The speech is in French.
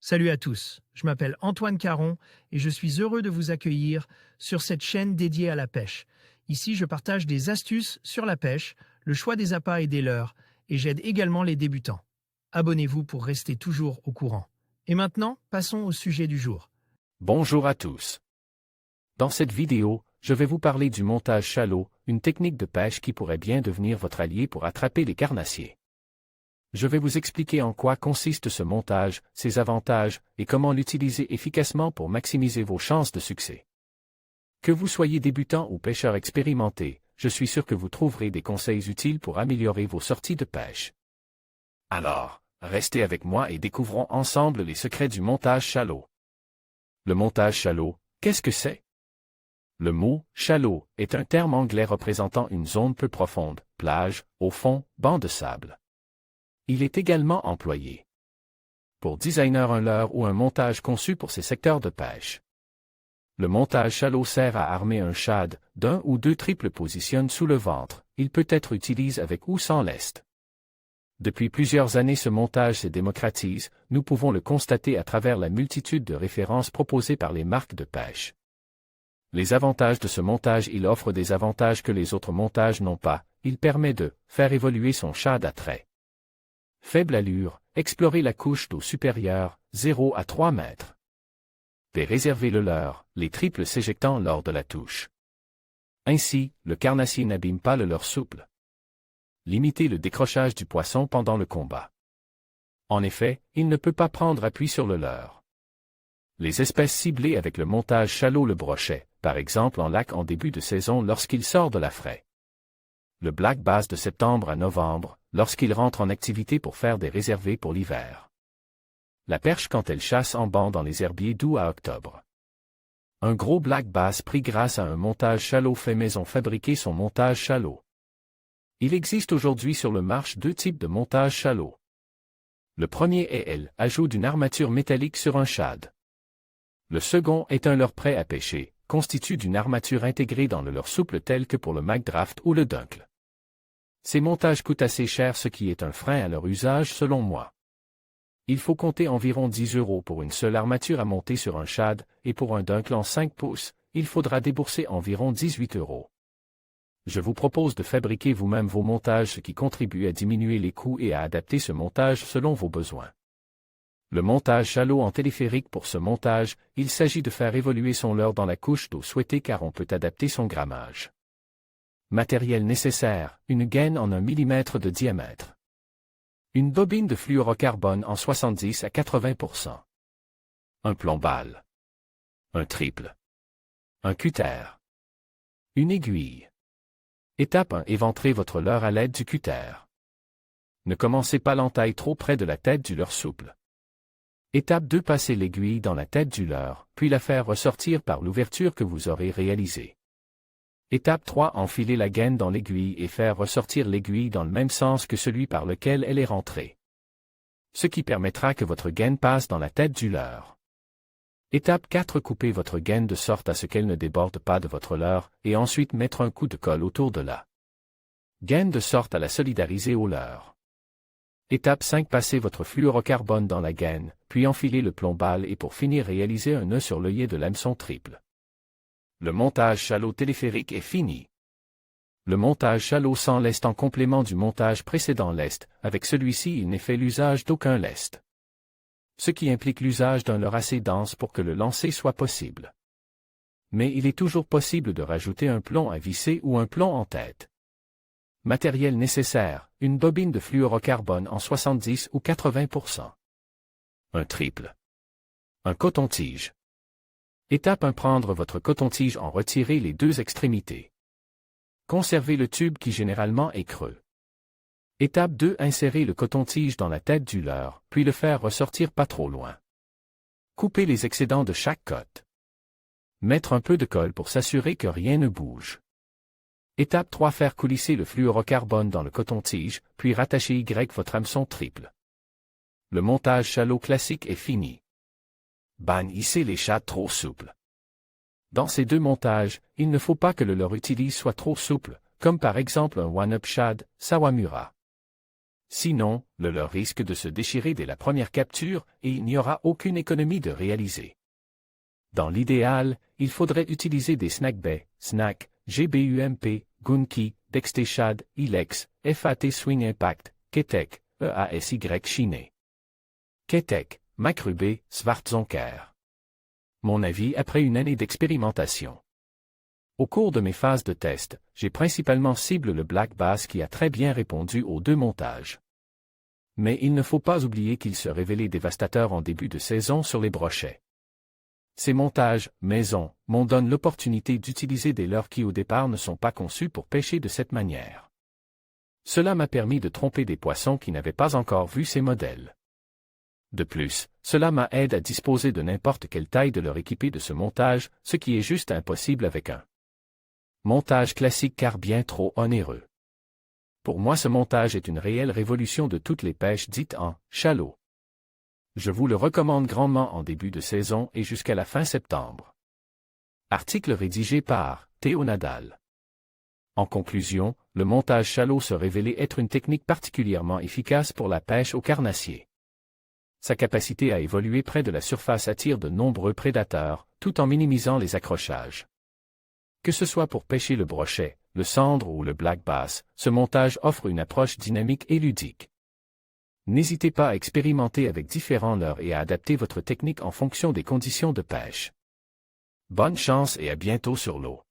Salut à tous, je m'appelle Antoine Caron et je suis heureux de vous accueillir sur cette chaîne dédiée à la pêche. Ici, je partage des astuces sur la pêche, le choix des appâts et des leurres, et j'aide également les débutants. Abonnez-vous pour rester toujours au courant. Et maintenant, passons au sujet du jour. Bonjour à tous. Dans cette vidéo, je vais vous parler du montage shallow, une technique de pêche qui pourrait bien devenir votre allié pour attraper les carnassiers. Je vais vous expliquer en quoi consiste ce montage, ses avantages, et comment l'utiliser efficacement pour maximiser vos chances de succès. Que vous soyez débutant ou pêcheur expérimenté, je suis sûr que vous trouverez des conseils utiles pour améliorer vos sorties de pêche. Alors, restez avec moi et découvrons ensemble les secrets du montage shallow. Le montage shallow, qu'est-ce que c'est? Le mot « shallow » est un terme anglais représentant une zone peu profonde, plage, au fond, banc de sable. Il est également employé pour designer un leurre ou un montage conçu pour ces secteurs de pêche. Le montage shallow sert à armer un shad, d'un ou deux triples positionnent sous le ventre, il peut être utilisé avec ou sans lest. Depuis plusieurs années ce montage se démocratise, nous pouvons le constater à travers la multitude de références proposées par les marques de pêche. Les avantages de ce montage: il offre des avantages que les autres montages n'ont pas, il permet de faire évoluer son shad à trait. Faible allure, explorer la couche d'eau supérieure, 0 à 3 mètres. Réserver le leurre, les triples s'éjectant lors de la touche. Ainsi, le carnassier n'abîme pas le leurre souple. Limiter le décrochage du poisson pendant le combat. En effet, il ne peut pas prendre appui sur le leurre. Les espèces ciblées avec le montage shallow: le brochet, par exemple en lac en début de saison lorsqu'il sort de la fraie. Le black bass de septembre à novembre, lorsqu'il rentre en activité pour faire des réservés pour l'hiver. La perche quand elle chasse en banc dans les herbiers d'août à octobre. Un gros black bass pris grâce à un montage shallow fait maison. Fabriquer son montage shallow. Il existe aujourd'hui sur le marché deux types de montage shallow. Le premier est l'ajout d'une armature métallique sur un shad. Le second est un leurre prêt à pêcher, constitué d'une armature intégrée dans le leurre souple tel que pour le McDraft ou le Dunkel. Ces montages coûtent assez cher, ce qui est un frein à leur usage selon moi. Il faut compter environ 10 € pour une seule armature à monter sur un shad, et pour un Dunkel en 5 pouces, il faudra débourser environ 18 €. Je vous propose de fabriquer vous-même vos montages, ce qui contribue à diminuer les coûts et à adapter ce montage selon vos besoins. Le montage shallow en téléphérique: pour ce montage, il s'agit de faire évoluer son leurre dans la couche d'eau souhaitée car on peut adapter son grammage. Matériel nécessaire: une gaine en 1 mm de diamètre. Une bobine de fluorocarbone en 70 à 80%. Un plomb-balle. Un triple. Un cutter. Une aiguille. Étape 1: éventrer votre leurre à l'aide du cutter. Ne commencez pas l'entaille trop près de la tête du leurre souple. Étape 2: passer l'aiguille dans la tête du leurre, puis la faire ressortir par l'ouverture que vous aurez réalisée. Étape 3: enfiler la gaine dans l'aiguille et faire ressortir l'aiguille dans le même sens que celui par lequel elle est rentrée. Ce qui permettra que votre gaine passe dans la tête du leurre. Étape 4: couper votre gaine de sorte à ce qu'elle ne déborde pas de votre leurre, et ensuite mettre un coup de colle autour de la gaine de sorte à la solidariser au leurre. Étape 5: passer votre fluorocarbone dans la gaine, puis enfiler le plomb-balle et pour finir réaliser un nœud sur l'œillet de l'hameçon triple. Le montage shallow téléphérique est fini. Le montage shallow sans lest en complément du montage précédent lest, avec celui-ci il n'est fait l'usage d'aucun lest. Ce qui implique l'usage d'un leurre assez dense pour que le lancer soit possible. Mais il est toujours possible de rajouter un plomb à visser ou un plomb en tête. Matériel nécessaire: une bobine de fluorocarbone en 70 ou 80%. Un triple. Un coton-tige. Étape 1: prendre votre coton-tige, en retirer les deux extrémités. Conservez le tube qui généralement est creux. Étape 2: insérer le coton-tige dans la tête du leurre, puis le faire ressortir pas trop loin. Couper les excédents de chaque côte. Mettre un peu de colle pour s'assurer que rien ne bouge. Étape 3: faire coulisser le fluorocarbone dans le coton-tige, puis rattacher votre hameçon triple. Le montage shallow classique est fini. Bannissez les shads trop souples. Dans ces deux montages, il ne faut pas que le leurre utilisé soit trop souple, comme par exemple un one-up shad, Sawamura. Sinon, le leurre risque de se déchirer dès la première capture et il n'y aura aucune économie de réaliser. Dans l'idéal, il faudrait utiliser des snackbaits, Snack, GBUMP, Gunki, Dexteshad, Ilex, FAT Swing Impact, Ketek, EASY Chiné. Ketek, Macrubé, Schwarzonker. Mon avis après une année d'expérimentation. Au cours de mes phases de test, j'ai principalement ciblé le Black Bass qui a très bien répondu aux deux montages. Mais il ne faut pas oublier qu'il se révélait dévastateur en début de saison sur les brochets. Ces montages, maison, m'ont donné l'opportunité d'utiliser des leurres qui au départ ne sont pas conçus pour pêcher de cette manière. Cela m'a permis de tromper des poissons qui n'avaient pas encore vu ces modèles. De plus, cela m'aide à disposer de n'importe quelle taille de leur équipé de ce montage, ce qui est juste impossible avec un montage classique car bien trop onéreux. Pour moi ce montage est une réelle révolution de toutes les pêches dites en shallow. Je vous le recommande grandement en début de saison et jusqu'à la fin septembre. Article rédigé par Théo Nadal. En conclusion, le montage shallow se révélait être une technique particulièrement efficace pour la pêche au carnassier. Sa capacité à évoluer près de la surface attire de nombreux prédateurs, tout en minimisant les accrochages. Que ce soit pour pêcher le brochet, le cendre ou le black bass, ce montage offre une approche dynamique et ludique. N'hésitez pas à expérimenter avec différents leurres et à adapter votre technique en fonction des conditions de pêche. Bonne chance et à bientôt sur l'eau.